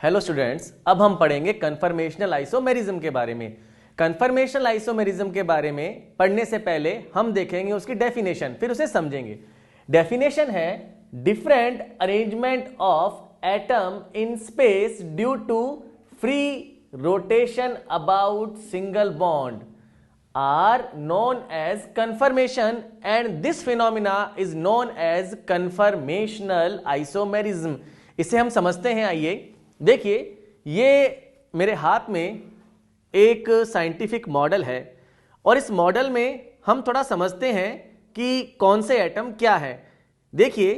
Hello students, अब हम पढ़ेंगे कन्फर्मेशनल आइसोमेरिज्म के बारे में। कन्फर्मेशनल आइसोमेरिज्म के बारे में पढ़ने से पहले हम देखेंगे उसकी डेफिनेशन, फिर उसे समझेंगे। डेफिनेशन है different arrangement of atom in space due to free rotation about single bond are known as conformation and this phenomena is known as conformational isomerism। इसे हम समझते हैं। आइए देखिए, ये मेरे हाथ में एक साइंटिफिक मॉडल है और इस मॉडल में हम थोड़ा समझते हैं कि कौन से एटम क्या है। देखिए,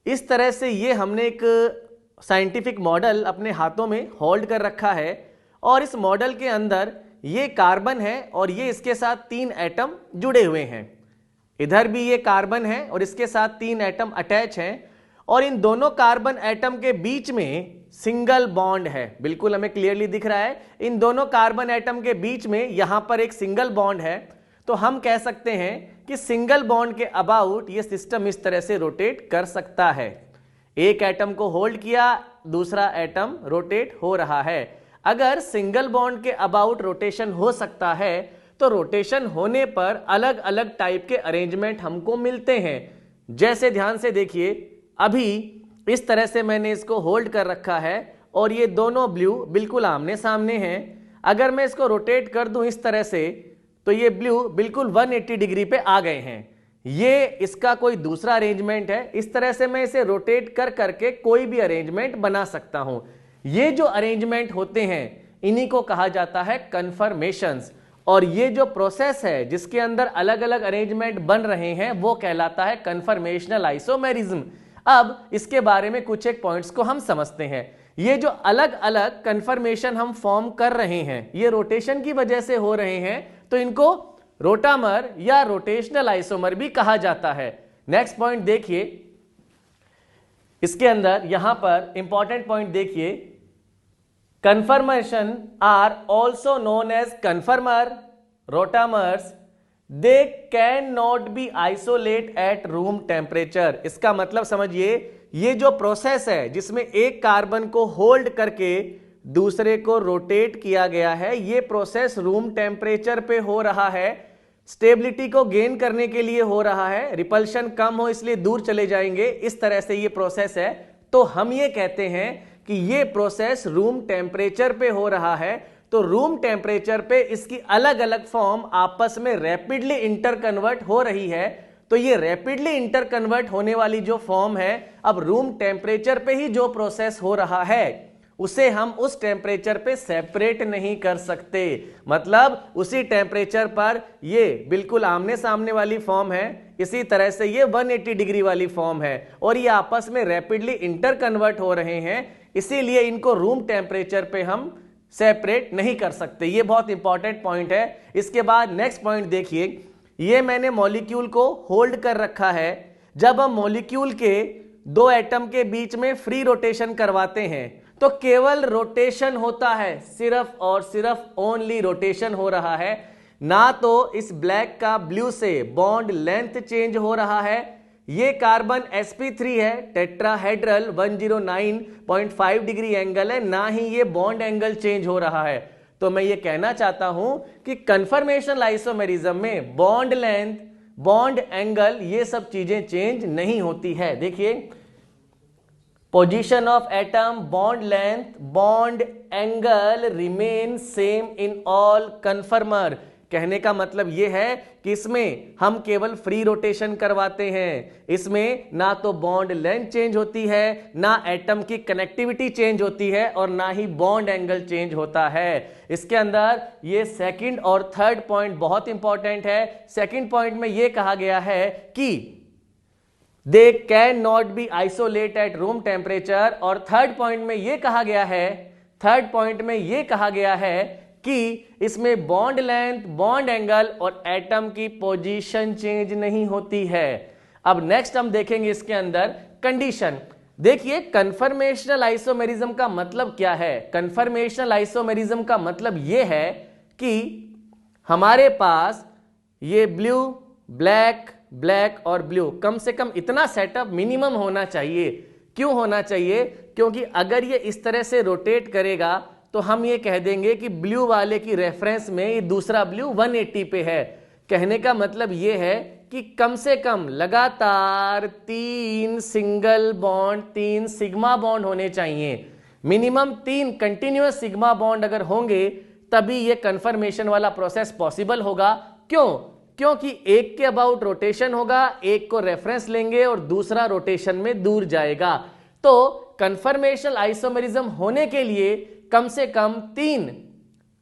इस तरह से ये हमने एक साइंटिफिक मॉडल अपने हाथों में होल्ड कर रखा है और इस मॉडल के अंदर ये कार्बन है और ये इसके साथ 3 एटम जुड़े हुए हैं। इधर भी ये कार्बन है और इसके साथ 3 एटम अटैच हैं और इन दोनों कार्बन एटम के बीच में सिंगल बॉन्ड है। बिल्कुल हमें क्लियरली दिख रहा है, इन दोनों कार्बन एटम के बीच में यहां पर एक सिंगल बॉन्ड है। तो हम कह सकते हैं कि सिंगल बॉन्ड के अबाउट ये सिस्टम इस तरह से रोटेट कर सकता है। एक एटम को होल्ड किया, दूसरा एटम रोटेट हो रहा है। अगर सिंगल बॉन्ड के अबाउट रोटेशन हो सकता है तो रोटेशन होने पर अलग अलग टाइप के अरेंजमेंट हमको मिलते हैं। जैसे ध्यान से देखिए, अभी इस तरह से मैंने इसको होल्ड कर रखा है और ये दोनों ब्लू बिल्कुल आमने सामने हैं। अगर मैं इसको रोटेट कर दूं इस तरह से तो ये ब्लू बिल्कुल 180 डिग्री पे आ गए हैं। ये इसका कोई दूसरा अरेंजमेंट है। इस तरह से मैं इसे रोटेट कर करके कोई भी अरेंजमेंट बना सकता हूं। ये जो अरेंजमेंट होते हैं इन्हीं को कहा जाता है कन्फर्मेशंस, और ये जो प्रोसेस है जिसके अंदर अलग अलग अरेंजमेंट बन रहे हैं वो कहलाता है कन्फर्मेशनल आइसोमेरिज्म। अब इसके बारे में कुछ एक पॉइंट्स को हम समझते हैं। ये जो अलग अलग कन्फर्मेशन हम फॉर्म कर रहे हैं ये रोटेशन की वजह से हो रहे हैं, तो इनको रोटामर या रोटेशनल आइसोमर भी कहा जाता है। नेक्स्ट पॉइंट देखिए, इसके अंदर यहां पर इंपॉर्टेंट पॉइंट देखिए, conformations are also known as conformer rotamers, they can not be isolate at room temperature. इसका मतलब समझिए, ये जो प्रोसेस है जिसमें एक कार्बन को होल्ड करके दूसरे को रोटेट किया गया है, ये प्रोसेस रूम टेम्परेचर पे हो रहा है। स्टेबिलिटी को गेन करने के लिए हो रहा है, रिपल्शन कम हो इसलिए दूर चले जाएंगे, इस तरह से ये प्रोसेस है। तो हम ये कहते हैं कि ये प्रोसेस रूम टेम्परेचर पे हो रहा है। तो रूम टेम्परेचर पे इसकी अलग अलग फॉर्म आपस में रैपिडली इंटर कन्वर्ट हो रही है। तो ये रैपिडली इंटर कन्वर्ट होने वाली जो फॉर्म है, अब रूम टेम्परेचर पे ही जो प्रोसेस हो रहा है उसे हम उस टेम्परेचर पे सेपरेट नहीं कर सकते। मतलब उसी टेम्परेचर पर ये बिल्कुल आमने सामने वाली फॉर्म है, इसी तरह से ये 180 डिग्री वाली फॉर्म है और ये आपस में रैपिडली इंटर कन्वर्ट हो रहे हैं, इसीलिए इनको रूम टेम्परेचर पे हम सेपरेट नहीं कर सकते। ये बहुत इंपॉर्टेंट पॉइंट है। इसके बाद नेक्स्ट पॉइंट देखिए, ये मैंने मॉलिक्यूल को होल्ड कर रखा है। जब हम मॉलिक्यूल के 2 एटम के बीच में फ्री रोटेशन करवाते हैं तो केवल रोटेशन होता है, सिर्फ और सिर्फ ओनली रोटेशन हो रहा है। ना तो इस ब्लैक का ब्लू से बॉन्ड लेंथ चेंज हो रहा है, ये कार्बन sp3 है, टेट्राहेड्रल 109.5 डिग्री एंगल है, ना ही ये बॉन्ड एंगल चेंज हो रहा है। तो मैं ये कहना चाहता हूं कि कन्फर्मेशनल आइसोमेरिज्म में बॉन्ड लेंथ, बॉन्ड एंगल, ये सब चीजें चेंज नहीं होती है। देखिए, position of atom, bond length, bond angle remain same in all कन्फर्मर। कहने का मतलब यह है कि इसमें हम केवल फ्री रोटेशन करवाते हैं, इसमें ना तो बॉन्ड लेंथ चेंज होती है, ना एटम की कनेक्टिविटी चेंज होती है और ना ही बॉन्ड एंगल चेंज होता है। इसके अंदर ये सेकंड और थर्ड पॉइंट बहुत इंपॉर्टेंट है। सेकंड पॉइंट में यह कहा गया है कि दे can not be isolate at room temperature, और थर्ड पॉइंट में यह कहा गया है कि इसमें बॉन्ड लेंथ, बॉन्ड एंगल और एटम की पोजीशन चेंज नहीं होती है। अब नेक्स्ट हम देखेंगे इसके अंदर कंडीशन। देखिए, कन्फर्मेशनल आइसोमेरिज्म का मतलब क्या है। कन्फर्मेशनल आइसोमेरिज्म का मतलब यह है कि हमारे पास ये ब्लू, ब्लैक, ब्लैक और ब्लू, कम से कम इतना सेटअप मिनिमम होना चाहिए। क्यों होना चाहिए? क्योंकि अगर ये इस तरह से रोटेट करेगा तो हम ये कह देंगे कि ब्लू वाले की रेफरेंस में ये दूसरा ब्लू 180 पे है। कहने का मतलब ये है कि कम से कम लगातार 3 सिंगल बॉन्ड, 3 सिग्मा बॉन्ड होने चाहिए। मिनिमम 3 कंटिन्यूअस सिग्मा बॉन्ड अगर होंगे तभी ये कंफर्मेशन वाला प्रोसेस पॉसिबल होगा। क्यों? क्योंकि एक के अबाउट रोटेशन होगा, एक को रेफरेंस लेंगे और दूसरा रोटेशन में दूर जाएगा। तो कंफर्मेशनल आइसोमेरिज्म होने के लिए कम से कम 3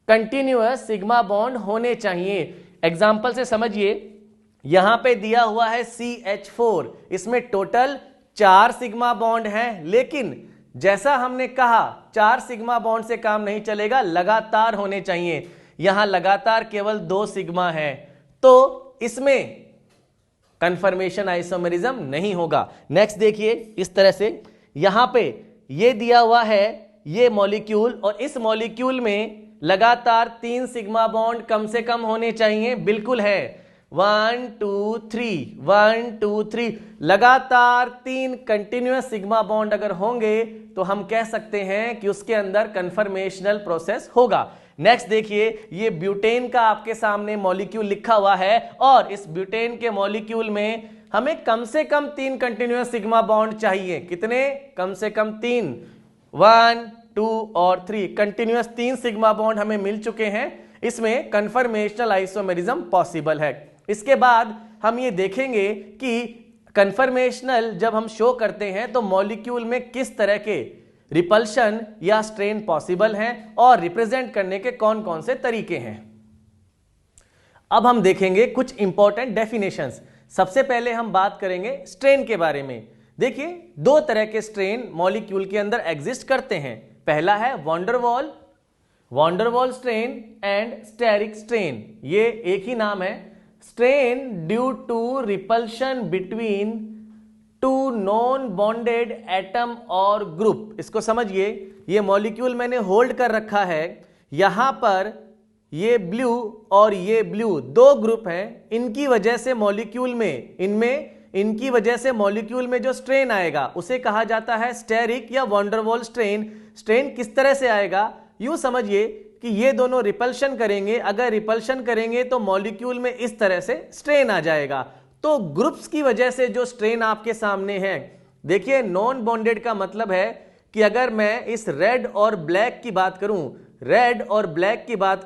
कंटिन्यूअस सिग्मा बॉन्ड होने चाहिए। एग्जाम्पल से समझिए, यहां पे दिया हुआ है CH4, इसमें टोटल 4 सिग्मा बॉन्ड हैं, लेकिन जैसा हमने कहा 4 सिग्मा बॉन्ड से काम नहीं चलेगा, लगातार होने चाहिए। यहां लगातार केवल 2 सिग्मा है, तो इसमें कंफर्मेशन आइसोमेरिज्म नहीं होगा। नेक्स्ट देखिए, इस तरह से यहां पे ये दिया हुआ है ये मॉलिक्यूल, और इस मॉलिक्यूल में लगातार 3 सिग्मा बॉन्ड कम से कम होने चाहिए। बिल्कुल है, 1 2 3 1 2 3 लगातार 3 कंटिन्यूअस सिग्मा बॉन्ड अगर होंगे तो हम कह सकते हैं कि उसके अंदर कंफर्मेशनल प्रोसेस होगा। नेक्स्ट देखिए, ये ब्यूटेन का आपके सामने मॉलिक्यूल लिखा हुआ है, और इस ब्यूटेन के मॉलिक्यूल में हमें कम से कम 3 कंटिन्यूअस सिग्मा बॉन्ड चाहिए। कितने? कम से कम 3, 1 2 और 3 कंटिन्यूअस 3 सिग्मा बॉन्ड हमें मिल चुके हैं। इसमें कंफर्मेशनल आइसोमेरिज्म पॉसिबल है। इसके बाद हम ये देखेंगे कि कंफर्मेशनल जब हम शो करते हैं तो मॉलिक्यूल में किस तरह के रिपल्शन या स्ट्रेन पॉसिबल हैं और रिप्रेजेंट करने के कौन कौन से तरीके हैं। अब हम देखेंगे कुछ इंपॉर्टेंट डेफिनेशंस। सबसे पहले हम बात करेंगे स्ट्रेन के बारे में। देखिए, 2 तरह के स्ट्रेन मॉलिक्यूल के अंदर एग्जिस्ट करते हैं। पहला है van der Waals strain and steric strain. ये एक ही नाम है, strain due to repulsion between 2 non bonded atom और ग्रुप। इसको समझिए, ये मॉलिक्यूल मैंने होल्ड कर रखा है, यहां पर ये ब्लू और ये ब्लू 2 ग्रुप हैं। इनकी वजह से मॉलिक्यूल में इनकी वजह से मॉलिक्यूल में जो स्ट्रेन आएगा उसे कहा जाता है स्टेरिक या van der Waals strain. Strain किस तरह से आएगा? यूं समझिए कि ये दोनों रिपल्शन करेंगे, अगर रिपल्शन करेंगे तो मॉलिक्यूल में इस तरह से स्ट्रेन आ जाएगा। तो ग्रुप्स की वजह से जो स्ट्रेन आपके सामने है, देखिए नॉन बॉन्डेड का मतलब है कि अगर मैं इस रेड और ब्लैक की बात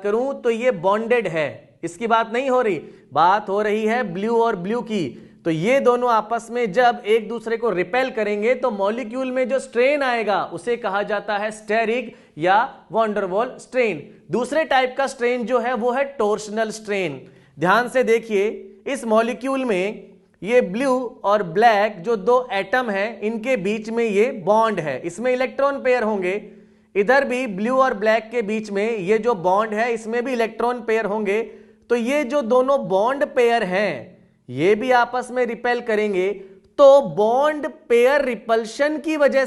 करूं, तो ये बॉन्डेड है, इसकी बात नहीं हो रही, बात हो रही है ब्लू और ब्लू की। तो ये दोनों आपस में जब एक दूसरे को रिपेल करेंगे तो मॉलिक्यूल में जो स्ट्रेन आएगा उसे कहा जाता है स्टेरिक या वॉन डेर वाल स्ट्रेन। दूसरे टाइप का स्ट्रेन जो है वो है टॉर्शनल स्ट्रेन। ध्यान से देखिए, इस मॉलिक्यूल में ये ब्लू और ब्लैक जो 2 एटम हैं, इनके बीच में ये बॉन्ड है, इसमें इलेक्ट्रॉन पेयर होंगे। इधर भी ब्लू और ब्लैक के बीच में ये जो बॉन्ड है, इसमें भी इलेक्ट्रॉन पेयर होंगे। तो ये जो दोनों बॉन्ड पेयर हैं ये भी आपस में रिपेल करेंगे। तो बॉन्ड पेयर रिपल्शन की वजह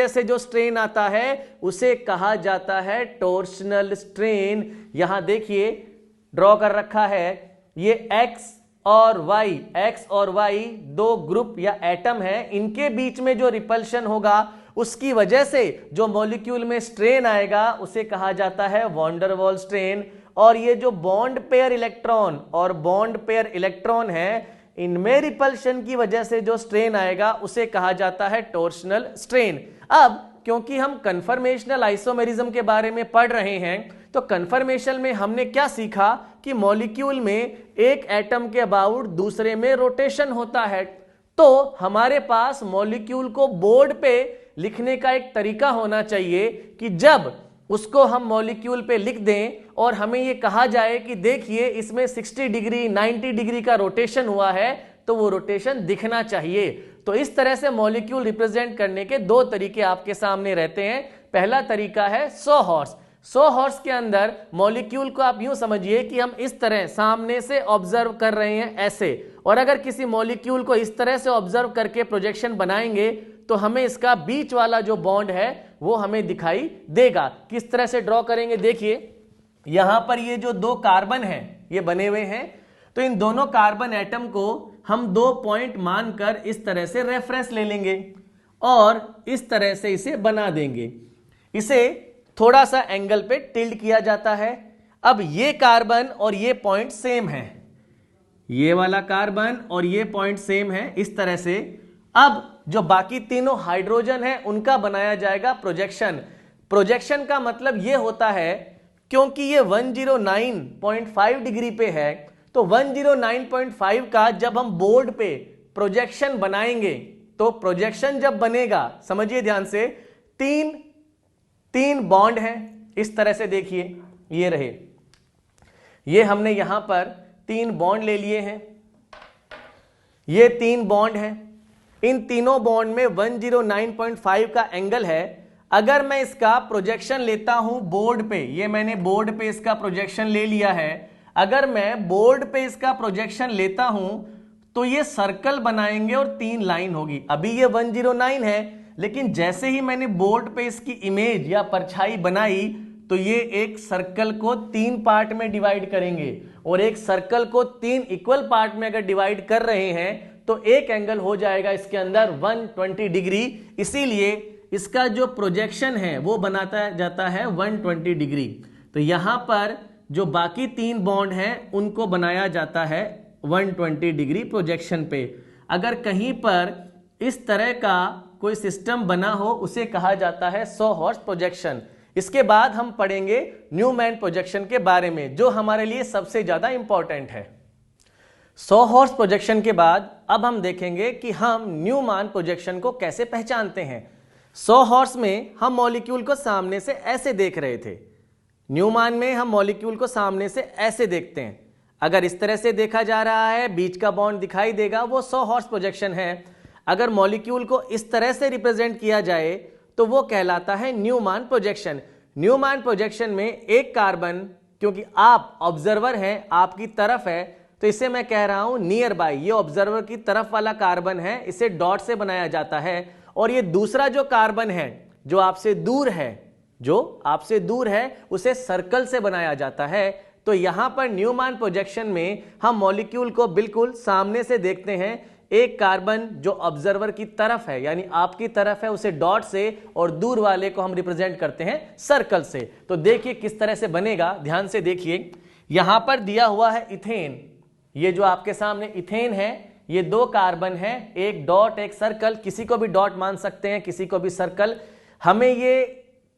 से जो स्ट्रेन आता है उसे कहा जाता है टॉर्शनल स्ट्रेन। यहां देखिए ड्रॉ कर रखा है, ये x और y 2 ग्रुप या एटम है, इनके बीच में जो रिपल्शन होगा उसकी वजह से जो मॉलिक्यूल में स्ट्रेन आएगा उसे कहा जाता है वॉन डेर वाल स्ट्रेन। और ये जो बॉन्ड पेयर इलेक्ट्रॉन है, इनमें रिपल्शन की वजह से जो स्ट्रेन आएगा उसे कहा जाता है टॉर्शनल स्ट्रेन। अब क्योंकि हम कंफर्मेशनल आइसोमेरिज्म के बारे में पढ़ रहे हैं, तो कंफर्मेशन में हमने क्या सीखा कि मॉलिक्यूल में एक एटम के अबाउट दूसरे में रोटेशन होता है। तो हमारे पास मॉलिक्यूल को बोर्ड पे लिखने का एक तरीका होना चाहिए कि जब उसको हम मॉलिक्यूल पे लिख दें और हमें ये कहा जाए कि देखिए इसमें 60 डिग्री 90 डिग्री का रोटेशन हुआ है, तो वो रोटेशन दिखना चाहिए। तो इस तरह से मॉलिक्यूल रिप्रेजेंट करने के 2 तरीके आपके सामने रहते हैं। पहला तरीका है सॉ हॉर्स के अंदर मॉलिक्यूल को आप यूं समझिए कि हम इस तरह सामने से ऑब्जर्व कर रहे हैं ऐसे, और अगर किसी मॉलिक्यूल को इस तरह से ऑब्जर्व करके प्रोजेक्शन बनाएंगे तो हमें इसका बीच वाला जो बॉन्ड है वो हमें दिखाई देगा। किस तरह से ड्रॉ करेंगे? देखिए यहां पर ये जो 2 कार्बन हैं ये बने हुए हैं, तो इन दोनों कार्बन एटम को हम 2 पॉइंट मानकर इस तरह से रेफरेंस ले लेंगे और इस तरह से इसे बना देंगे। इसे थोड़ा सा एंगल पे टिल्ट किया जाता है। अब ये कार्बन और ये पॉइंट सेम है, ये वाला कार्बन और ये पॉइंट सेम है इस तरह से। अब जो बाकी तीनों हाइड्रोजन है उनका बनाया जाएगा प्रोजेक्शन। प्रोजेक्शन का मतलब ये होता है, क्योंकि ये 109.5 डिग्री पे है, तो 109.5 का जब हम बोर्ड पे प्रोजेक्शन बनाएंगे, तो प्रोजेक्शन जब बनेगा, समझिए ध्यान से, तीन बॉन्ड हैं इस तरह से। देखिए ये रहे, ये हमने यहां पर 3 बॉन्ड ले लिए हैं, ये 3 बॉन्ड हैं। इन तीनों बॉन्ड में 109.5 का एंगल है। अगर मैं इसका प्रोजेक्शन लेता हूं बोर्ड पे, ये मैंने बोर्ड पे इसका प्रोजेक्शन ले लिया है, अगर मैं बोर्ड पे इसका प्रोजेक्शन लेता हूं तो ये सर्कल बनाएंगे और 3 लाइन होगी। अभी ये 109 है, लेकिन जैसे ही मैंने बोर्ड पे इसकी इमेज या परछाई बनाई तो ये एक सर्कल को 3 पार्ट में डिवाइड करेंगे, और एक सर्कल को 3 इक्वल पार्ट में अगर डिवाइड कर रहे हैं तो एक एंगल हो जाएगा इसके अंदर 120 डिग्री। इसीलिए इसका जो प्रोजेक्शन है वो बनाता जाता है 120 डिग्री। तो यहां पर जो बाकी 3 बॉन्ड हैं उनको बनाया जाता है 120 डिग्री प्रोजेक्शन पे। अगर कहीं पर इस तरह का कोई सिस्टम बना हो उसे कहा जाता है 100 हॉर्स प्रोजेक्शन। इसके बाद हम पढ़ेंगे न्यूमैन प्रोजेक्शन के बारे में, जो हमारे लिए सबसे ज्यादा इंपॉर्टेंट है। 100 हॉर्स प्रोजेक्शन के बाद अब हम देखेंगे कि हम न्यूमैन प्रोजेक्शन को कैसे पहचानते हैं। 100 हॉर्स में हम मॉलिक्यूल को सामने से ऐसे देख रहे थे, न्यूमैन में हम मॉलिक्यूल को सामने से ऐसे देखते हैं। अगर इस तरह से देखा जा रहा है, बीच का बॉन्ड दिखाई देगा, वो 100 हॉर्स प्रोजेक्शन है। अगर मॉलिक्यूल को इस तरह से रिप्रेजेंट किया जाए तो वो कहलाता है न्यूमैन प्रोजेक्शन। न्यूमैन प्रोजेक्शन में एक कार्बन, क्योंकि आप ऑब्जर्वर हैं, आपकी तरफ है, तो इसे मैं कह रहा हूं नियर बाय, ये ऑब्जर्वर की तरफ वाला कार्बन है, इसे डॉट से बनाया जाता है। और ये दूसरा जो कार्बन है जो आपसे दूर है, उसे सर्कल से बनाया जाता है। तो यहां पर न्यूमैन प्रोजेक्शन में हम मॉलिक्यूल को बिल्कुल सामने से देखते हैं। एक कार्बन जो ऑब्जर्वर की तरफ है, यानी आपकी तरफ है, उसे डॉट से, और दूर वाले को हम रिप्रेजेंट करते हैं सर्कल से। तो देखिए किस तरह से बनेगा, ध्यान से देखिए। यहां पर दिया हुआ है इथेन, ये जो आपके सामने इथेन है, ये 2 कार्बन है, एक डॉट एक सर्कल, किसी को भी डॉट मान सकते हैं, किसी को भी सर्कल। हमें ये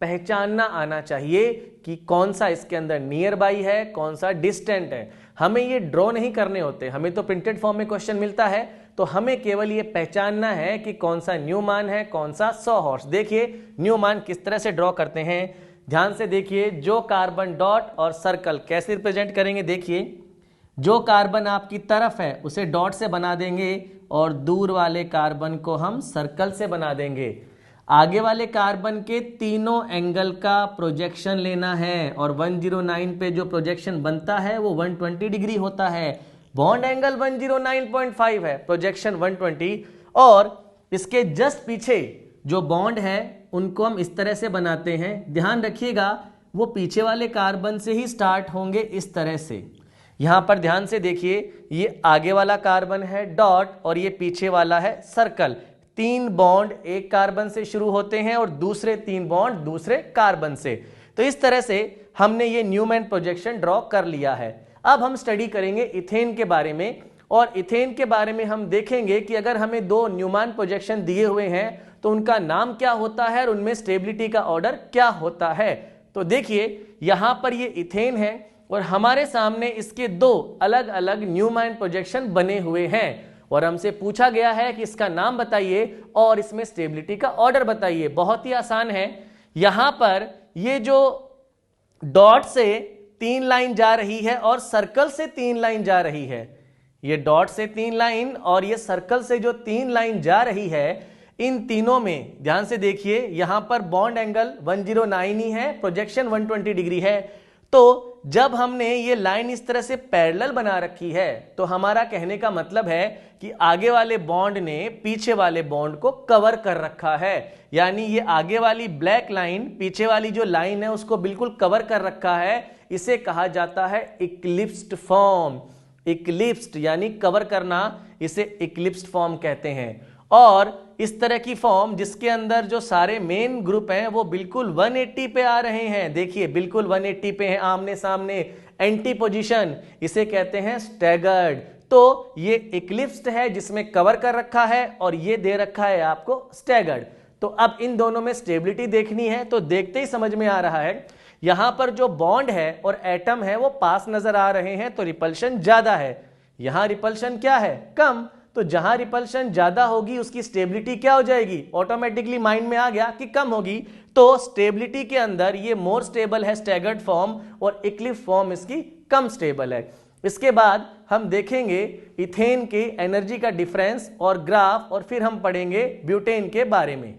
पहचानना आना चाहिए कि कौन सा इसके अंदर नियर बाई है, कौन सा डिस्टेंट है। हमें ये ड्रॉ नहीं करने होते, हमें तो प्रिंटेड फॉर्म में क्वेश्चन मिलता है, तो हमें केवल ये पहचानना है कि कौन सा न्यूमैन है, कौन सा 100 हॉर्स। देखिए न्यूमैन किस तरह से ड्रॉ करते हैं, ध्यान से देखिए। जो कार्बन डॉट और सर्कल कैसे रिप्रेजेंट करेंगे, देखिए जो कार्बन आपकी तरफ है उसे डॉट से बना देंगे, और दूर वाले कार्बन को हम सर्कल से बना देंगे। आगे वाले कार्बन के तीनों एंगल का प्रोजेक्शन लेना है, और 109 पे जो प्रोजेक्शन बनता है वो 120 डिग्री होता है। बॉन्ड एंगल 109.5 है, प्रोजेक्शन 120, और इसके जस्ट पीछे जो बॉन्ड है उनको हम इस तरह से बनाते हैं। ध्यान रखिएगा वो पीछे वाले कार्बन से ही स्टार्ट होंगे इस तरह से। यहां पर ध्यान से देखिए, ये आगे वाला कार्बन है डॉट और ये पीछे वाला है सर्कल। 3 बॉन्ड एक कार्बन से शुरू होते हैं और दूसरे 3 बॉन्ड दूसरे कार्बन से। तो इस तरह से हमने ये न्यूमैन प्रोजेक्शन ड्रॉ कर लिया है। अब हम स्टडी करेंगे इथेन के बारे में, और इथेन के बारे में हम देखेंगे कि अगर हमें 2 न्यूमैन प्रोजेक्शन दिए हुए हैं तो उनका नाम क्या होता है और उनमें स्टेबिलिटी का ऑर्डर क्या होता है। तो देखिए यहां पर ये इथेन है और हमारे सामने इसके 2 अलग अलग न्यूमैन प्रोजेक्शन बने हुए हैं, और हमसे पूछा गया है कि इसका नाम बताइए और इसमें स्टेबिलिटी का ऑर्डर बताइए। बहुत ही आसान है। यहां पर ये जो डॉट से 3 लाइन जा रही है और सर्कल से 3 लाइन जा रही है, ये डॉट से 3 लाइन और ये सर्कल से जो 3 लाइन जा रही है, इन तीनों में ध्यान से देखिए, यहां पर बॉन्ड एंगल 109 ही है, प्रोजेक्शन 120 डिग्री है। तो जब हमने ये लाइन इस तरह से पैरेलल बना रखी है, तो हमारा कहने का मतलब है कि आगे वाले बॉन्ड ने पीछे वाले बॉन्ड को कवर कर रखा है। यानी ये आगे वाली ब्लैक लाइन पीछे वाली जो लाइन है उसको बिल्कुल कवर कर रखा है। इसे कहा जाता है इक्लिप्स्ड फॉर्म। इक्लिप्स्ड यानी कवर करना, इसे इक्लिप्स्ड फॉर्म कहते हैं। और इस तरह की फॉर्म जिसके अंदर जो सारे मेन ग्रुप हैं वो बिल्कुल 180 पे आ रहे हैं, देखिए बिल्कुल 180 पे हैं आमने सामने, एंटी पोजीशन, इसे कहते हैं स्टैगर्ड। तो ये इक्लिप्स्ड है जिसमें कवर कर रखा है और ये दे रखा है आपको स्टैगर्ड। तो अब इन दोनों में स्टेबिलिटी देखनी है, तो देखते ही समझ में आ रहा है यहां पर जो बॉन्ड है और एटम है वो पास नजर आ रहे हैं, तो रिपल्शन ज्यादा है। यहां रिपल्शन क्या है, कम। तो जहां रिपल्शन ज्यादा होगी उसकी स्टेबिलिटी क्या हो जाएगी, ऑटोमेटिकली माइंड में आ गया कि कम होगी। तो स्टेबिलिटी के अंदर ये मोर स्टेबल है स्टैगर्ड फॉर्म और इक्लिप्स फॉर्म इसकी कम स्टेबल है। इसके बाद हम देखेंगे इथेन के एनर्जी का डिफरेंस और ग्राफ, और फिर हम पढ़ेंगे ब्यूटेन के बारे में।